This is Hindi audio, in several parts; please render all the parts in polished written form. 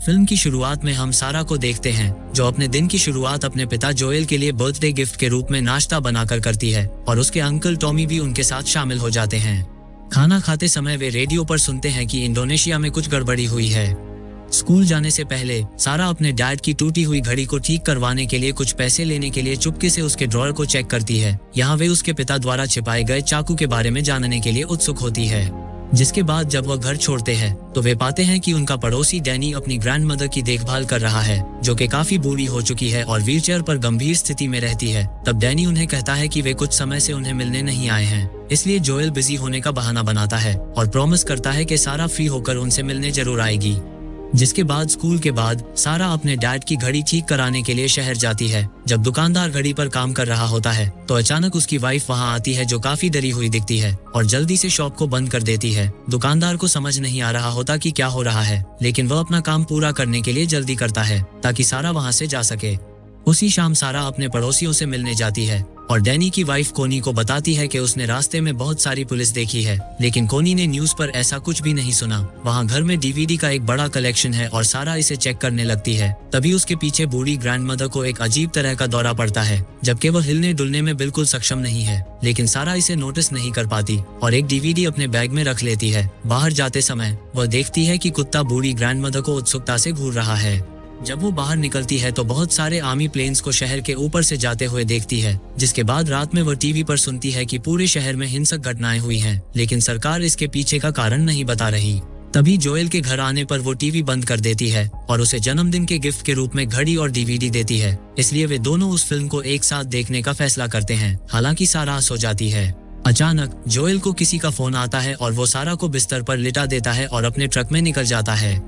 फिल्म की शुरुआत में हम सारा को देखते हैं जो अपने दिन की शुरुआत अपने पिता जोएल के लिए बर्थडे गिफ्ट के रूप में नाश्ता बनाकर करती है और उसके अंकल टॉमी भी उनके साथ शामिल हो जाते हैं। खाना खाते समय वे रेडियो पर सुनते हैं कि इंडोनेशिया में कुछ गड़बड़ी हुई है। स्कूल जाने से पहले सारा अपने डैड की टूटी हुई घड़ी को ठीक करवाने के लिए कुछ पैसे लेने के लिए चुपके से उसके ड्रॉअर को चेक करती है। यहाँ वे उसके पिता द्वारा छिपाए गए चाकू के बारे में जानने के लिए उत्सुक होती है। जिसके बाद जब वह घर छोड़ते हैं तो वे पाते हैं कि उनका पड़ोसी डैनी अपनी ग्रैंडमदर की देखभाल कर रहा है जो कि काफी बूढ़ी हो चुकी है और व्हीलचेयर पर गंभीर स्थिति में रहती है। तब डैनी उन्हें कहता है कि वे कुछ समय से उन्हें मिलने नहीं आए हैं, इसलिए जोएल बिजी होने का बहाना बनाता है और प्रॉमिस करता है कि सारा फ्री होकर उनसे मिलने जरूर आएगी। जिसके बाद स्कूल के बाद सारा अपने डैड की घड़ी ठीक कराने के लिए शहर जाती है। जब दुकानदार घड़ी पर काम कर रहा होता है तो अचानक उसकी वाइफ वहां आती है जो काफी डरी हुई दिखती है और जल्दी से शॉप को बंद कर देती है। दुकानदार को समझ नहीं आ रहा होता कि क्या हो रहा है, लेकिन वह अपना काम पूरा करने के लिए जल्दी करता है ताकि सारा वहां से जा सके। उसी शाम सारा अपने पड़ोसियों से मिलने जाती है और डैनी की वाइफ कोनी को बताती है कि उसने रास्ते में बहुत सारी पुलिस देखी है, लेकिन कोनी ने न्यूज़ पर ऐसा कुछ भी नहीं सुना। वहाँ घर में डीवीडी का एक बड़ा कलेक्शन है और सारा इसे चेक करने लगती है। तभी उसके पीछे बूढ़ी ग्रैंडमदर को एक अजीब तरह का दौरा पड़ता है, जबकि वह हिलने डुलने में बिल्कुल सक्षम नहीं है, लेकिन सारा इसे नोटिस नहीं कर पाती और एक डीवीडी अपने बैग में रख लेती है। बाहर जाते समय वह देखती है कि कुत्ता बूढ़ी ग्रैंडमदर को उत्सुकता से घूर रहा है। जब वो बाहर निकलती है तो बहुत सारे आर्मी प्लेन्स को शहर के ऊपर से जाते हुए देखती है। जिसके बाद रात में वह टीवी पर सुनती है कि पूरे शहर में हिंसक घटनाएं हुई हैं, लेकिन सरकार इसके पीछे का कारण नहीं बता रही। तभी जोएल के घर आने पर वो टीवी बंद कर देती है और उसे जन्मदिन के गिफ्ट के रूप में घड़ी और डीवीडी देती है। इसलिए वे दोनों उस फिल्म को एक साथ देखने का फैसला करते हैं। हालांकि सारा सो जाती है। अचानक जोएल को किसी का फोन आता है और वो सारा को बिस्तर पर लिटा देता है और अपने ट्रक में निकल जाता है।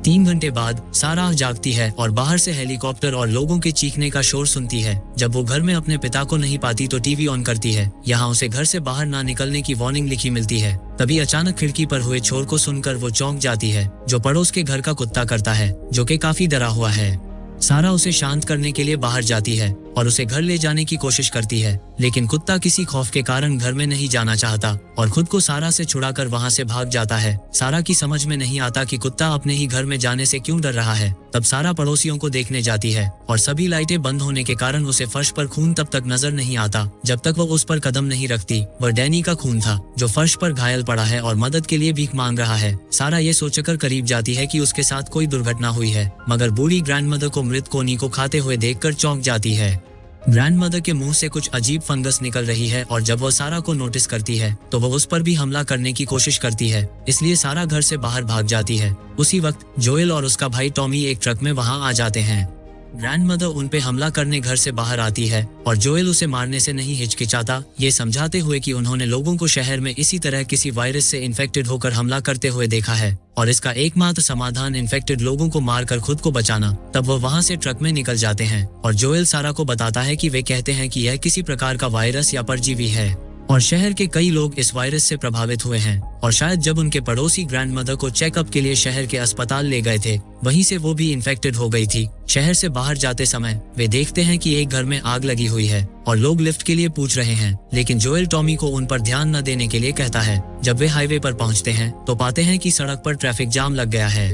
3 घंटे बाद सारा जागती है और बाहर से हेलीकॉप्टर और लोगों के चीखने का शोर सुनती है। जब वो घर में अपने पिता को नहीं पाती तो टीवी ऑन करती है। यहाँ उसे घर से बाहर ना निकलने की वार्निंग लिखी मिलती है। तभी अचानक खिड़की पर हुए शोर को सुनकर वो चौंक जाती है, जो पड़ोस के घर का कुत्ता करता है, जो कि काफी डरा हुआ है। सारा उसे शांत करने के लिए बाहर जाती है और उसे घर ले जाने की कोशिश करती है, लेकिन कुत्ता किसी खौफ के कारण घर में नहीं जाना चाहता और खुद को सारा से छुड़ाकर वहां से भाग जाता है। सारा की समझ में नहीं आता कि कुत्ता अपने ही घर में जाने से क्यों डर रहा है। तब सारा पड़ोसियों को देखने जाती है और सभी लाइटें बंद होने के कारण उसे फर्श पर खून तब तक नजर नहीं आता जब तक वो उस पर कदम नहीं रखती। वह डैनी का खून था जो फर्श पर घायल पड़ा है और मदद के लिए भीख मांग रहा है। सारा ये सोचकर करीब जाती है कि उसके साथ कोई दुर्घटना हुई है, मगर बूढ़ी ग्रैंडमदर को मृत कोनी को खाते हुए देखकर चौंक जाती है। ग्रैंडमदर के मुंह से कुछ अजीब फंगस निकल रही है और जब वह सारा को नोटिस करती है तो वह उस पर भी हमला करने की कोशिश करती है, इसलिए सारा घर से बाहर भाग जाती है। उसी वक्त जोएल और उसका भाई टॉमी एक ट्रक में वहां आ जाते हैं। ग्रैंडमदर उन पे हमला करने घर से बाहर आती है और जोएल उसे मारने से नहीं हिचकिचाता, ये समझाते हुए कि उन्होंने लोगों को शहर में इसी तरह किसी वायरस से इन्फेक्टेड होकर हमला करते हुए देखा है और इसका एकमात्र समाधान इन्फेक्टेड लोगों को मारकर खुद को बचाना। तब वह वहां से ट्रक में निकल जाते हैं और जोएल सारा को बताता है कि वे कहते हैं कि यह किसी प्रकार का वायरस या परजीवी है और शहर के कई लोग इस वायरस से प्रभावित हुए हैं और शायद जब उनके पड़ोसी ग्रैंडमदर को चेकअप के लिए शहर के अस्पताल ले गए थे वहीं से वो भी इन्फेक्टेड हो गई थी। शहर से बाहर जाते समय वे देखते हैं कि एक घर में आग लगी हुई है और लोग लिफ्ट के लिए पूछ रहे हैं, लेकिन जोएल टॉमी को उन पर ध्यान न देने के लिए कहता है। जब वे हाईवे पर पहुंचते हैं तो पाते हैं कि सड़क पर ट्रैफिक जाम लग गया है।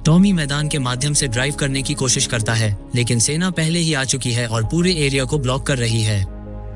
टॉमी मैदान के माध्यम से ड्राइव करने की कोशिश करता है, लेकिन सेना पहले ही आ चुकी है और पूरे एरिया को ब्लॉक कर रही है।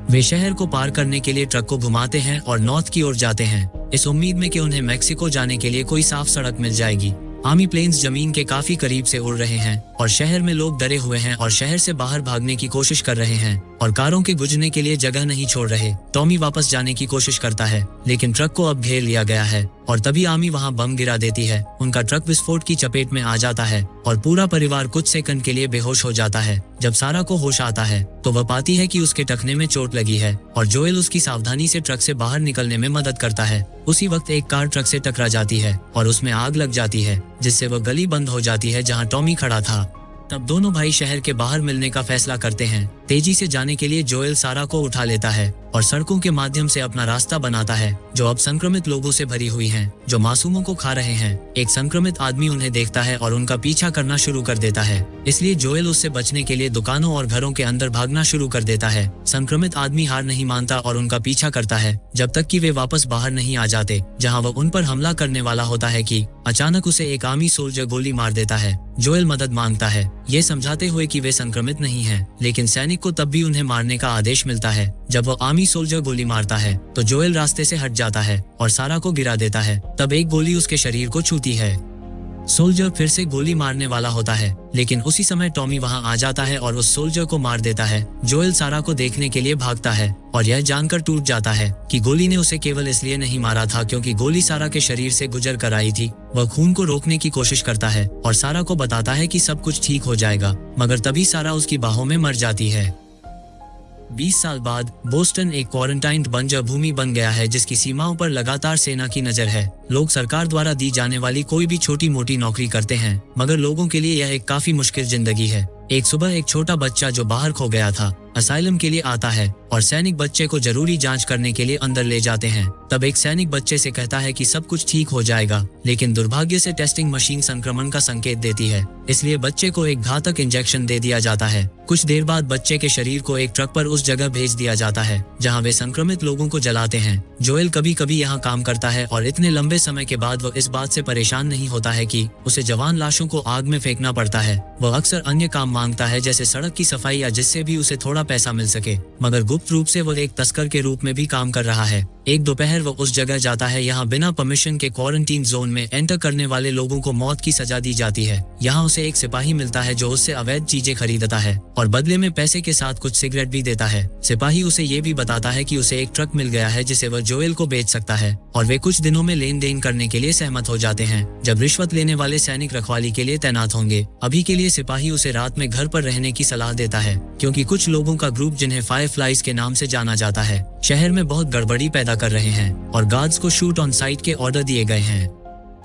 वे शहर को पार करने के लिए ट्रक को घुमाते हैं और नॉर्थ की ओर जाते हैं, इस उम्मीद में कि उन्हें मेक्सिको जाने के लिए कोई साफ सड़क मिल जाएगी। आर्मी प्लेन्स जमीन के काफी करीब से उड़ रहे हैं और शहर में लोग डरे हुए हैं और शहर से बाहर भागने की कोशिश कर रहे हैं और कारों के गुजरने के लिए जगह नहीं छोड़ रहे। टॉमी वापस जाने की कोशिश करता है, लेकिन ट्रक को अब घेर लिया गया है और तभी आर्मी वहां बम गिरा देती है। उनका ट्रक विस्फोट की चपेट में आ जाता है और पूरा परिवार कुछ सेकंड के लिए बेहोश हो जाता है। जब सारा को होश आता है तो वह पाती है कि उसके टखने में चोट लगी है और जोएल उसकी सावधानी से ट्रक से बाहर निकलने में मदद करता है। उसी वक्त एक कार ट्रक से टकरा जाती है और उसमें आग लग जाती है, जिससे वह गली बंद हो जाती है जहां टॉमी खड़ा था। तब दोनों भाई शहर के बाहर मिलने का फैसला करते हैं, तेजी से जाने के लिए जोएल सारा को उठा लेता है और सड़कों के माध्यम से अपना रास्ता बनाता है जो अब संक्रमित लोगों से भरी हुई हैं, जो मासूमों को खा रहे हैं। एक संक्रमित आदमी उन्हें देखता है और उनका पीछा करना शुरू कर देता है, इसलिए जोएल उससे बचने के लिए दुकानों और घरों के अंदर भागना शुरू कर देता है। संक्रमित आदमी हार नहीं मानता और उनका पीछा करता है जब तक कि वे वापस बाहर नहीं आ जाते, जहां वह उन पर हमला करने वाला होता है कि अचानक उसे एक आर्मी सोल्जर गोली मार देता है। जोएल मदद मांगता है, ये समझाते हुए कि वे संक्रमित नहीं हैं, लेकिन सैनिक को तब भी उन्हें मारने का आदेश मिलता है। जब वह आर्मी सोल्जर गोली मारता है तो जोएल रास्ते से हट जाता है और सारा को गिरा देता है। तब एक गोली उसके शरीर को छूती है। सोल्जर फिर से गोली मारने वाला होता है, लेकिन उसी समय टॉमी वहां आ जाता है और उस सोल्जर को मार देता है। जोएल सारा को देखने के लिए भागता है और यह जानकर टूट जाता है कि गोली ने उसे केवल इसलिए नहीं मारा था क्योंकि गोली सारा के शरीर से गुजर कर आई थी। वह खून को रोकने की कोशिश करता है और सारा को बताता है कि सब कुछ ठीक हो जाएगा, मगर तभी सारा उसकी बाहों में मर जाती है। 20 साल बाद बोस्टन एक क्वारंटाइन्ड बंजर भूमि बन गया है जिसकी सीमाओं पर लगातार सेना की नजर है। लोग सरकार द्वारा दी जाने वाली कोई भी छोटी मोटी नौकरी करते हैं, मगर लोगों के लिए यह एक काफी मुश्किल जिंदगी है। एक सुबह एक छोटा बच्चा जो बाहर खो गया था असाइलम के लिए आता है और सैनिक बच्चे को जरूरी जांच करने के लिए अंदर ले जाते हैं। तब एक सैनिक बच्चे से कहता है कि सब कुछ ठीक हो जाएगा, लेकिन दुर्भाग्य से टेस्टिंग मशीन संक्रमण का संकेत देती है, इसलिए बच्चे को एक घातक इंजेक्शन दे दिया जाता है। कुछ देर बाद बच्चे के शरीर को एक ट्रक पर उस जगह भेज दिया जाता है जहां वे संक्रमित लोगों को जलाते हैं। जोएल कभी कभी यहाँ काम करता है और इतने लंबे समय के बाद वह इस बात से परेशान नहीं होता है कि उसे जवान लाशों को आग में फेंकना पड़ता है। वह अक्सर अन्य काम मांगता है जैसे सड़क की सफाई या जिससे भी उसे थोड़ा पैसा मिल सके, मगर गुप्त रूप से वह एक तस्कर के रूप में भी काम कर रहा है। एक दोपहर वह उस जगह जाता है यहाँ बिना परमिशन के क्वारंटीन जोन में एंटर करने वाले लोगों को मौत की सजा दी जाती है। यहाँ उसे एक सिपाही मिलता है जो उससे अवैध चीजें खरीदता है और बदले में पैसे के साथ कुछ सिगरेट भी देता है। सिपाही उसे ये भी बताता है कि उसे एक ट्रक मिल गया है जिसे वह जोएल को बेच सकता है और वे कुछ दिनों में लेन देन करने के लिए सहमत हो जाते हैं, जब रिश्वत लेने वाले सैनिक रखवाली के लिए तैनात होंगे। अभी के लिए सिपाही उसे रात में घर पर रहने की सलाह देता है क्योंकि कुछ लोगों का ग्रुप जिन्हें फायरफ्लाइज के नाम से जाना जाता है शहर में बहुत गड़बड़ी पैदा कर रहे हैं और गार्ड्स को शूट ऑन साइट के ऑर्डर दिए गए हैं।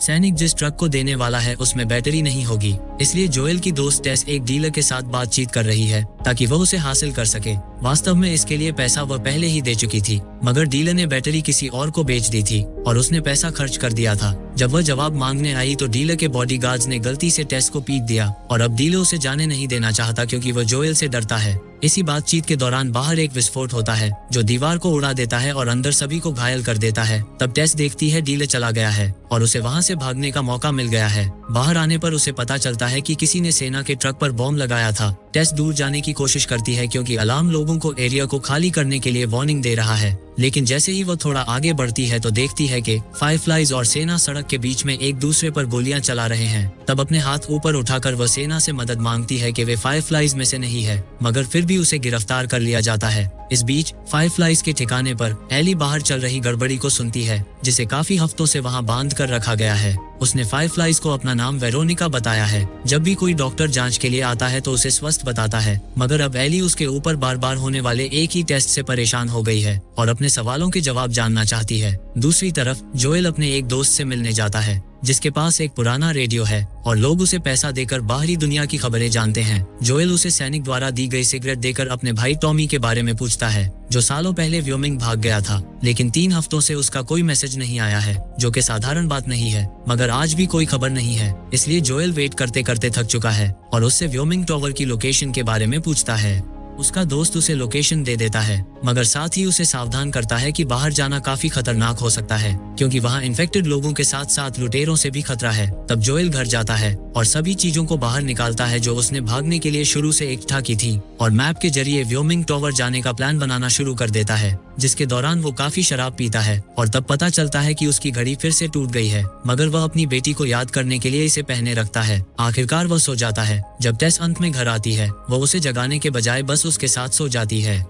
सैनिक जिस ट्रक को देने वाला है उसमें बैटरी नहीं होगी, इसलिए जोएल की दोस्त टेस एक डीलर के साथ बातचीत कर रही है ताकि वह उसे हासिल कर सके। वास्तव में इसके लिए पैसा वह पहले ही दे चुकी थी, मगर डीलर ने बैटरी किसी और को बेच दी थी और उसने पैसा खर्च कर दिया था। जब वह जवाब मांगने आई तो डीलर के बॉडीगार्ड्स ने गलती से टेस को पीट दिया और अब डीलर उसे जाने नहीं देना चाहता क्योंकि वह जोएल से डरता है। इसी बातचीत के दौरान बाहर एक विस्फोट होता है जो दीवार को उड़ा देता है और अंदर सभी को घायल कर देता है। तब टेस देखती है डीलर चला गया है और उसे वहां से भागने का मौका मिल गया है। बाहर आने पर उसे पता चलता है कि किसी ने सेना के ट्रक पर बॉम्ब लगाया था। टेस दूर जाने की कोशिश करती है क्योंकि अलार्म लोगों को एरिया को खाली करने के लिए वार्निंग दे रहा है, लेकिन जैसे ही वो थोड़ा आगे बढ़ती है तो देखती है कि फायरफ्लाइज और सेना सड़क के बीच में एक दूसरे पर गोलियां चला रहे हैं। तब अपने हाथ ऊपर उठाकर वह सेना से मदद मांगती है कि वे फायरफ्लाइज में से नहीं है, मगर फिर भी उसे गिरफ्तार कर लिया जाता है। इस बीच फायरफ्लाइज के ठिकाने पर एली बाहर चल रही गड़बड़ी को सुनती है जिसे काफी हफ्तों से वहां बांध कर रखा गया है। उसने फायरफ्लाइज को अपना नाम वेरोनिका बताया है। जब भी कोई डॉक्टर जांच के लिए आता है तो उसे स्वस्थ बताता है, मगर अब एली उसके ऊपर बार बार होने वाले एक ही टेस्ट से परेशान हो गई है और अपने सवालों के जवाब जानना चाहती है। दूसरी तरफ जोएल अपने एक दोस्त से मिलने जाता है जिसके पास एक पुराना रेडियो है और लोग उसे पैसा देकर बाहरी दुनिया की खबरें जानते हैं। जोएल उसे सैनिक द्वारा दी गई सिगरेट देकर अपने भाई टॉमी के बारे में पूछता है जो सालों पहले व्योमिंग भाग गया था, लेकिन 3 हफ्तों से उसका कोई मैसेज नहीं आया है, जो कि साधारण बात नहीं है, मगर आज भी कोई खबर नहीं है। इसलिए जोएल वेट करते करते थक चुका है और उससे व्योमिंग टावर की लोकेशन के बारे में पूछता है। उसका दोस्त उसे लोकेशन दे देता है, मगर साथ ही उसे सावधान करता है कि बाहर जाना काफी खतरनाक हो सकता है क्योंकि वहां इन्फेक्टेड लोगों के साथ साथ लुटेरों से भी खतरा है। तब जोएल घर जाता है और सभी चीजों को बाहर निकालता है जो उसने भागने के लिए शुरू से इकट्ठा की थी और मैप के जरिए व्योमिंग टावर जाने का प्लान बनाना शुरू कर देता है, जिसके दौरान वो काफी शराब पीता है और तब पता चलता है कि उसकी घड़ी फिर से टूट गई है, मगर वह अपनी बेटी को याद करने के लिए इसे पहने रखता है। आखिरकार वह सो जाता है। जब टेस अंत में घर आती है वह उसे जगाने के बजाय बस उसके साथ सो जाती है।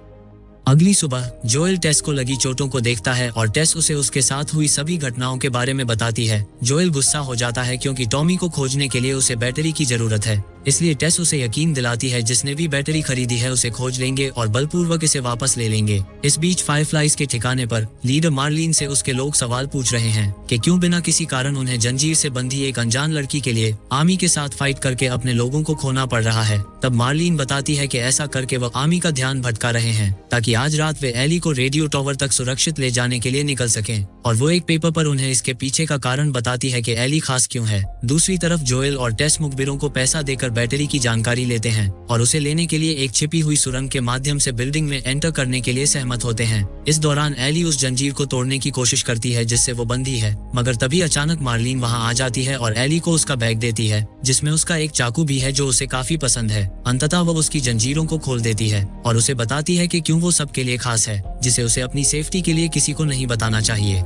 अगली सुबह जोएल टेस को लगी चोटों को देखता है और टेस उसे उसके साथ हुई सभी घटनाओं के बारे में बताती है। जोएल गुस्सा हो जाता है क्योंकि टॉमी को खोजने के लिए उसे बैटरी की जरूरत है, इसलिए टेस उसे यकीन दिलाती है जिसने भी बैटरी खरीदी है उसे खोज लेंगे और बलपूर्वक इसे वापस ले लेंगे। इस बीच फायरफ्लाइज के ठिकाने पर लीडर मार्लिन से उसके लोग सवाल पूछ रहे हैं कि क्यों बिना किसी कारण उन्हें जंजीर से बंधी एक अनजान लड़की के लिए आर्मी के साथ फाइट करके अपने लोगों को खोना पड़ रहा है। तब मार्लिन बताती है कि ऐसा करके वह आर्मी का ध्यान भटका रहे हैं ताकि आज रात वे एली को रेडियो टावर तक सुरक्षित ले जाने के लिए निकल सकें, और वो एक पेपर पर उन्हें इसके पीछे का कारण बताती है कि एली खास क्यों है। दूसरी तरफ जोएल और टेस मुखबिरों को पैसा देकर बैटरी की जानकारी लेते हैं और उसे लेने के लिए एक छिपी हुई सुरंग के माध्यम से बिल्डिंग में एंटर करने के लिए सहमत होते हैं। इस दौरान एली उस जंजीर को तोड़ने की कोशिश करती है जिससे वो बंधी है, मगर तभी अचानक मार्लिन वहां आ जाती है और एली को उसका बैग देती है जिसमें उसका एक चाकू भी है जो उसे काफी पसंद है। अंततः वो उसकी जंजीरों को खोल देती है और उसे बताती है कि क्यों वो सबके लिए खास है, जिसे उसे अपनी सेफ्टी के लिए किसी को नहीं बताना चाहिए।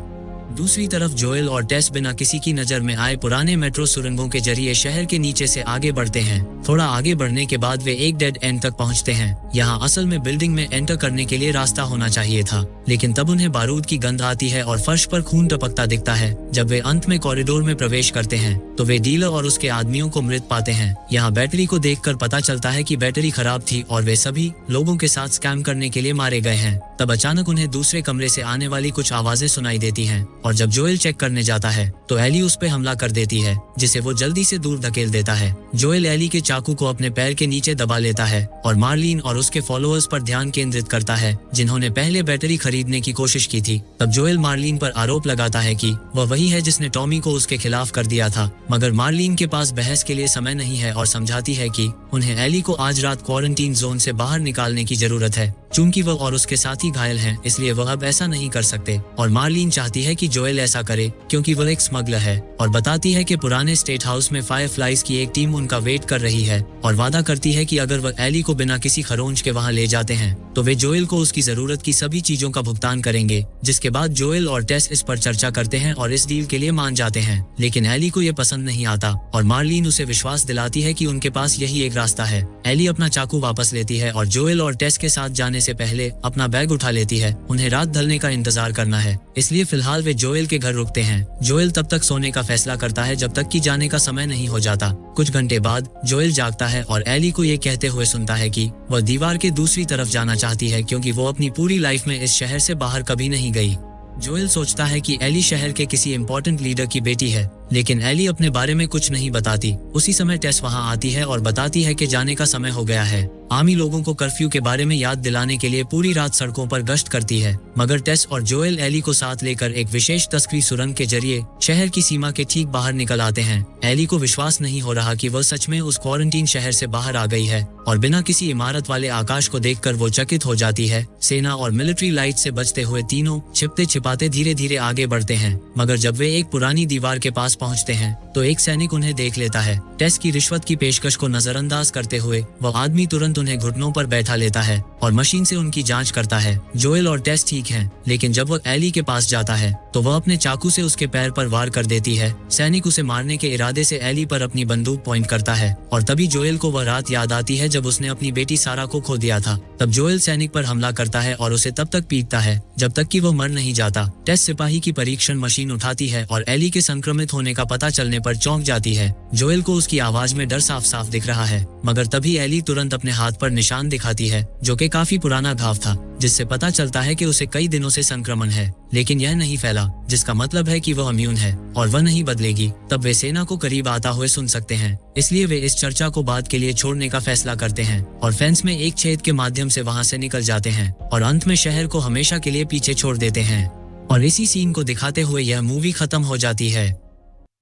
दूसरी तरफ जोएल और टेस बिना किसी की नजर में आए पुराने मेट्रो सुरंगों के जरिए शहर के नीचे से आगे बढ़ते हैं। थोड़ा आगे बढ़ने के बाद वे एक डेड एंड तक पहुंचते हैं। यहाँ असल में बिल्डिंग में एंटर करने के लिए रास्ता होना चाहिए था, लेकिन तब उन्हें बारूद की गंध आती है और फर्श पर खून टपकता दिखता है। जब वे अंत में कॉरिडोर में प्रवेश करते हैं तो वे डीलर और उसके आदमियों को मृत पाते हैं। यहाँ बैटरी को देखकर पता चलता है कि बैटरी खराब थी और वे सभी लोगों के साथ स्कैम करने के लिए मारे गए हैं। तब अचानक उन्हें दूसरे कमरे से आने वाली कुछ आवाजें सुनाई देती हैं और जब जोएल चेक करने जाता है तो एली उस पे हमला कर देती है, जिसे वो जल्दी से दूर धकेल देता है। जोएल एली के चाकू को अपने पैर के नीचे दबा लेता है और मार्लिन और उसके फॉलोअर्स पर ध्यान केंद्रित करता है जिन्होंने पहले बैटरी खरीदने की कोशिश की थी। तब जोएल मार्लिन पर आरोप लगाता है कि वह वही है जिसने टॉमी को उसके खिलाफ कर दिया था, मगर मार्लिन के पास बहस के लिए समय नहीं है और समझाती है कि उन्हें एली को आज रात क्वारंटीन जोन से बाहर निकालने की जरूरत है। चूंकि वह और उसके साथी घायल हैं, इसलिए वह अब ऐसा नहीं कर सकते और मार्लिन चाहती है कि जोएल ऐसा करे क्योंकि वह एक स्मगलर है, और बताती है कि पुराने स्टेट हाउस में फायरफ्लाइज की एक टीम उनका वेट कर रही है और वादा करती है कि अगर वह एली को बिना किसी खरोंच के वहां ले जाते हैं तो वे जोएल को उसकी जरूरत की सभी चीजों का भुगतान करेंगे। जिसके बाद जोएल और टेस इस पर चर्चा करते हैं और इस डील के लिए मान जाते हैं, लेकिन एली को यह पसंद नहीं आता और मार्लिन उसे विश्वास दिलाती है कि उनके पास यही एक रास्ता है। एली अपना चाकू वापस लेती है और जोएल और टेस के साथ जाने से पहले अपना बैग उठा लेती है। उन्हें रात ढलने का इंतजार करना है, इसलिए फिलहाल वे जोएल के घर रुकते हैं। जोएल तब तक सोने का फैसला करता है जब तक कि जाने का समय नहीं हो जाता। कुछ घंटे बाद जोएल जागता है और एली को ये कहते हुए सुनता है कि वह दीवार के दूसरी तरफ जाना चाहती है क्योंकि वो अपनी पूरी लाइफ में इस शहर से बाहर कभी नहीं गई। जोएल सोचता है कि एली शहर के किसी इम्पोर्टेंट लीडर की बेटी है, लेकिन एली अपने बारे में कुछ नहीं बताती। उसी समय टेस वहां आती है और बताती है कि जाने का समय हो गया है। आर्मी लोगों को कर्फ्यू के बारे में याद दिलाने के लिए पूरी रात सड़कों पर गश्त करती है, मगर टेस और जोएल एली को साथ लेकर एक विशेष तस्करी सुरंग के जरिए शहर की सीमा के ठीक बाहर निकल आते हैं। एली को विश्वास नहीं हो रहा कि वह सच में उस क्वारंटीन शहर से बाहर आ गई है और बिना किसी इमारत वाले आकाश को देखकर वो चकित हो जाती है। सेना और मिलिट्री लाइट से बचते हुए तीनों छिपते छिपाते धीरे धीरे आगे बढ़ते हैं, मगर जब वे एक पुरानी दीवार के पास पहुंचते हैं तो एक सैनिक उन्हें देख लेता है। टेस की रिश्वत की पेशकश को नजरअंदाज करते हुए वह आदमी तुरंत उन्हें घुटनों पर बैठा लेता है और मशीन से उनकी जांच करता है। जोएल और टेस ठीक हैं, लेकिन जब वह एली के पास जाता है तो वह अपने चाकू से उसके पैर पर वार कर देती है। सैनिक उसे मारने के इरादे से एली पर अपनी बंदूक पॉइंट करता है और तभी जोएल को वह रात याद आती है जब उसने अपनी बेटी सारा को खो दिया था। तब जोएल सैनिक पर हमला करता है और उसे तब तक पीटता है जब तक कि वह मर नहीं जाता। टेस सिपाही की परीक्षण मशीन उठाती है और एली के संक्रमित होने का पता चलने पर चौंक जाती है। जोएल को उसकी आवाज में डर साफ साफ दिख रहा है, मगर तभी एली तुरंत अपने हाथ पर निशान दिखाती है जो कि काफी पुराना घाव था, जिससे पता चलता है कि उसे कई दिनों से संक्रमण है, लेकिन यह नहीं फैला, जिसका मतलब है कि वह इम्यून है और वह नहीं बदलेगी। तब वे सेना को करीब आता हुए सुन सकते हैं, इसलिए वे इस चर्चा को बाद के लिए छोड़ने का फैसला करते हैं और फेंस में एक छेद के माध्यम से वहां से निकल जाते हैं और अंत में शहर को हमेशा के लिए पीछे छोड़ देते हैं। और इसी सीन को दिखाते हुए यह मूवी खत्म हो जाती है।